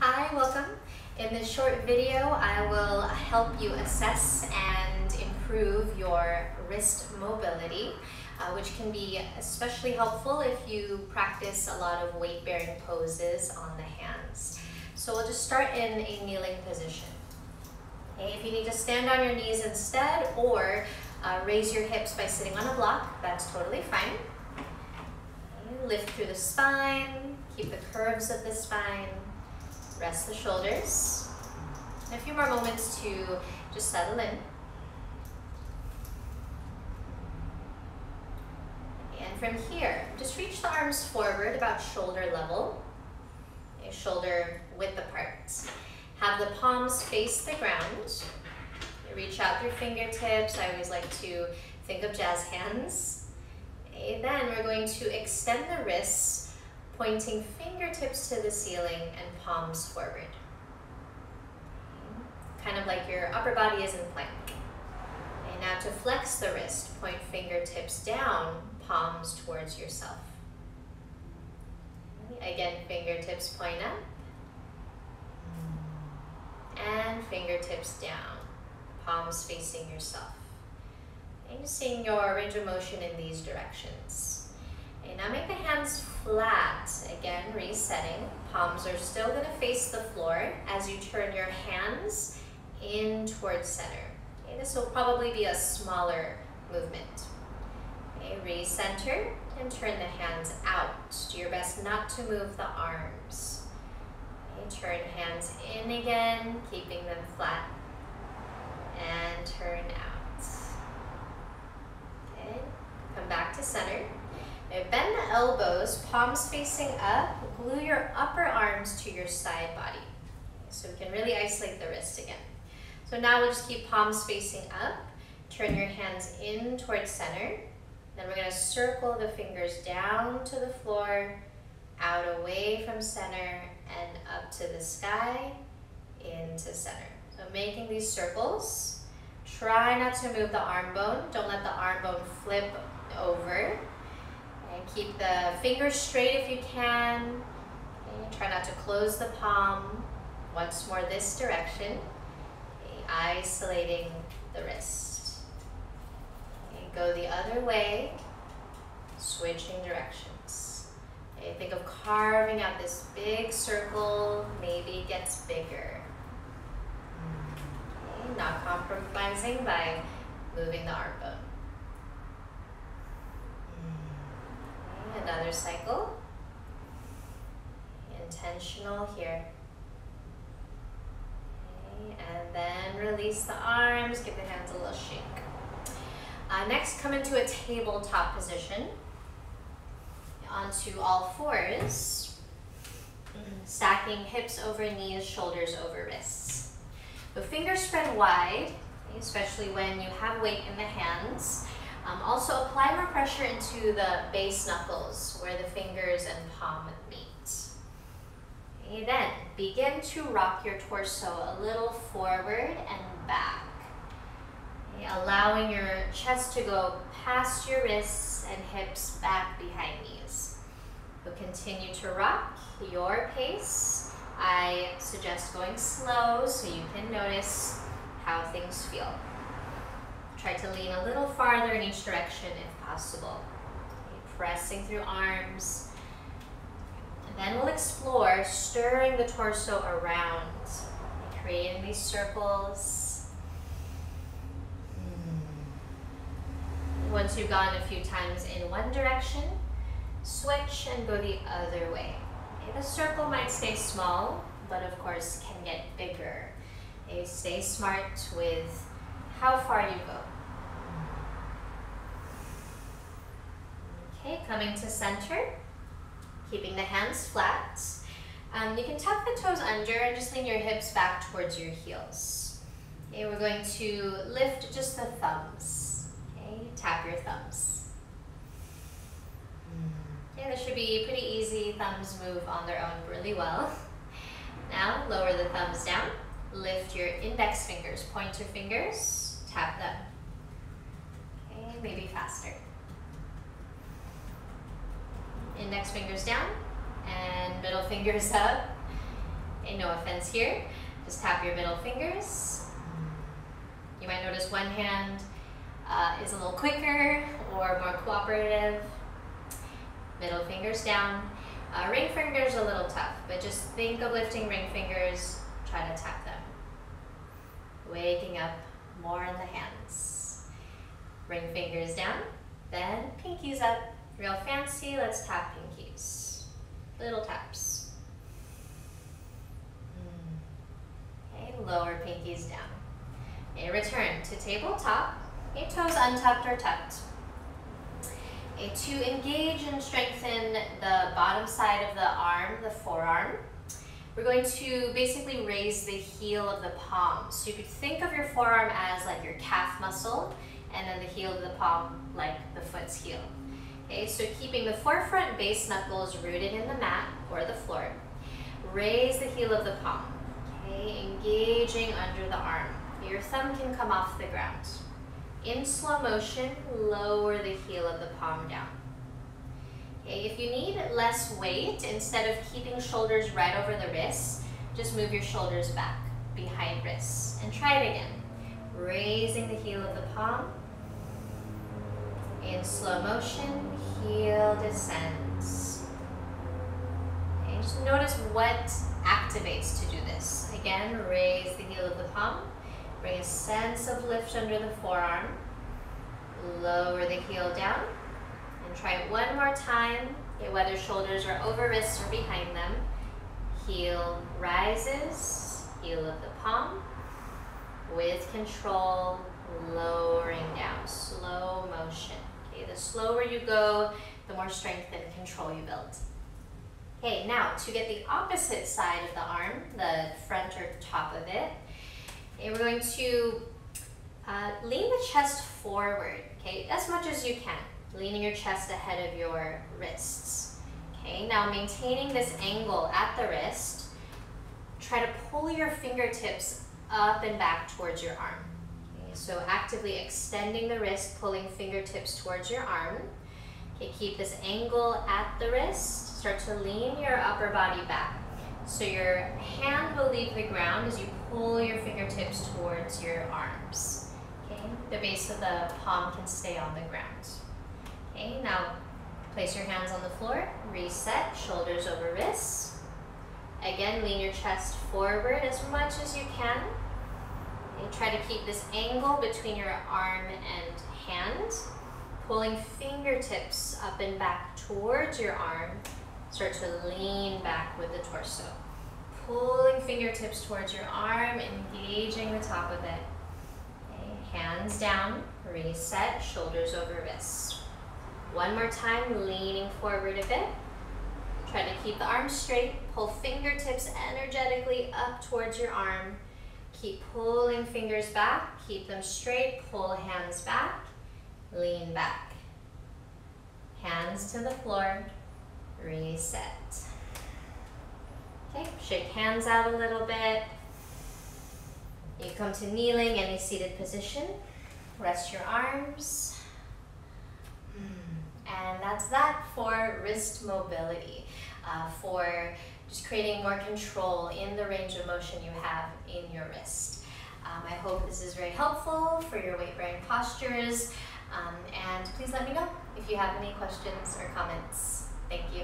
Hi, welcome. In this short video, I will help you assess and improve your wrist mobility, which can be especially helpful if you practice a lot of weight-bearing poses on the hands. So we'll just start in a kneeling position. Okay, if you need to stand on your knees instead or raise your hips by sitting on a block, that's totally fine. Okay, lift through the spine, keep the curves of the spine. Rest the shoulders. And a few more moments to just settle in. And from here, just reach the arms forward about shoulder level, shoulder width apart. Have the palms face the ground. Reach out through fingertips. I always like to think of jazz hands. And then we're going to extend the wrists, pointing fingertips to the ceiling and palms forward. Kind of like your upper body is in plank. And now to flex the wrist, point fingertips down, palms towards yourself. Again, fingertips point up. And fingertips down, palms facing yourself. And seeing your range of motion in these directions. Okay, now make the hands flat. Again, resetting. Palms are still going to face the floor as you turn your hands in towards center. Okay, this will probably be a smaller movement. Okay, recenter and turn the hands out. Do your best not to move the arms. Okay, turn hands in again, keeping them flat. And turn out. Okay, come back to center. Bend the elbows, palms facing up, glue your upper arms to your side body. So we can really isolate the wrist again. So now we'll just keep palms facing up, turn your hands in towards center. Then we're gonna circle the fingers down to the floor, out away from center, and up to the sky, into center. So making these circles, try not to move the arm bone. Don't let the arm bone flip over. And keep the fingers straight if you can. Okay, try not to close the palm. Once more this direction. Okay, isolating the wrist. Okay, go the other way. Switching directions. Okay, think of carving out this big circle. Maybe it gets bigger. Okay, not compromising by moving the arm bone. Another cycle. Intentional here. Okay, and then release the arms, give the hands a little shake. Next, come into a tabletop position. Onto all fours. Stacking hips over knees, shoulders over wrists. The fingers spread wide, especially when you have weight in the hands. Also apply more pressure into the base knuckles where the fingers and palm meet. Okay, then begin to rock your torso a little forward and back. Okay, allowing your chest to go past your wrists and hips back behind knees. You'll continue to rock your pace. I suggest going slow so you can notice how things feel. Try to lean a little farther in each direction if possible. Okay, pressing through arms. And then we'll explore stirring the torso around, creating these circles. Once you've gone a few times in one direction, switch and go the other way. Okay, the circle might stay small, but of course can get bigger. Okay, stay smart with how far you go. Okay, coming to center, keeping the hands flat. You can tuck the toes under and just lean your hips back towards your heels. Okay, we're going to lift just the thumbs. Okay, tap your thumbs. Okay, this should be pretty easy. Thumbs move on their own really well. Now, lower the thumbs down. Lift your index fingers, pointer fingers, tap them. Okay, maybe faster. Index fingers down and middle fingers up. Okay, no offense here. Just tap your middle fingers. You might notice one hand is a little quicker or more cooperative. Middle fingers down. Ring fingers are a little tough, but just think of lifting ring fingers, try to tap them. Waking up more in the hands. Ring fingers down, then pinkies up. Real fancy, let's tap pinkies. Little taps. Okay, lower pinkies down. Okay, return to tabletop. Okay, toes untucked or tucked. Okay, to engage and strengthen the bottom side of the arm, the forearm, we're going to basically raise the heel of the palm. So you could think of your forearm as like your calf muscle, and then the heel of the palm like the foot's heel. Okay, so keeping the forefront base knuckles rooted in the mat or the floor. Raise the heel of the palm. Okay, engaging under the arm. Your thumb can come off the ground. In slow motion, lower the heel of the palm down. Okay, if you need less weight, instead of keeping shoulders right over the wrists, just move your shoulders back behind wrists. And try it again. Raising the heel of the palm. In slow motion, heel descends. Okay, just notice what activates to do this. Again, raise the heel of the palm. Bring a sense of lift under the forearm. Lower the heel down. And try it one more time. Okay, whether shoulders are over wrists or behind them. Heel rises. Heel of the palm. With control, lowering down. Slow motion. Okay, the slower you go, the more strength and control you build. Okay, now to get the opposite side of the arm, the front or top of it, okay, we're going to lean the chest forward, okay, as much as you can, leaning your chest ahead of your wrists. Okay, now maintaining this angle at the wrist, try to pull your fingertips up and back towards your arm. Okay, so actively extending the wrist, pulling fingertips towards your arm. Okay, keep this angle at the wrist. Start to lean your upper body back. So your hand will leave the ground as you pull your fingertips towards your arms. Okay, the base of the palm can stay on the ground. Okay, now place your hands on the floor, reset, shoulders over wrists. Again, lean your chest forward as much as you can. Okay, try to keep this angle between your arm and hand, pulling fingertips up and back towards your arm. Start to lean back with the torso. Pulling fingertips towards your arm, engaging the top of it. Okay, hands down, reset, shoulders over wrists. One more time, leaning forward a bit. Try to keep the arms straight, pull fingertips energetically up towards your arm. Keep pulling fingers back, keep them straight, pull hands back, lean back. Hands to the floor, reset. Okay, shake hands out a little bit. You come to kneeling, any seated position. Rest your arms. And that's that for wrist mobility, for just creating more control in the range of motion you have in your wrist. I hope this is very helpful for your weight-bearing postures. And please let me know if you have any questions or comments. Thank you.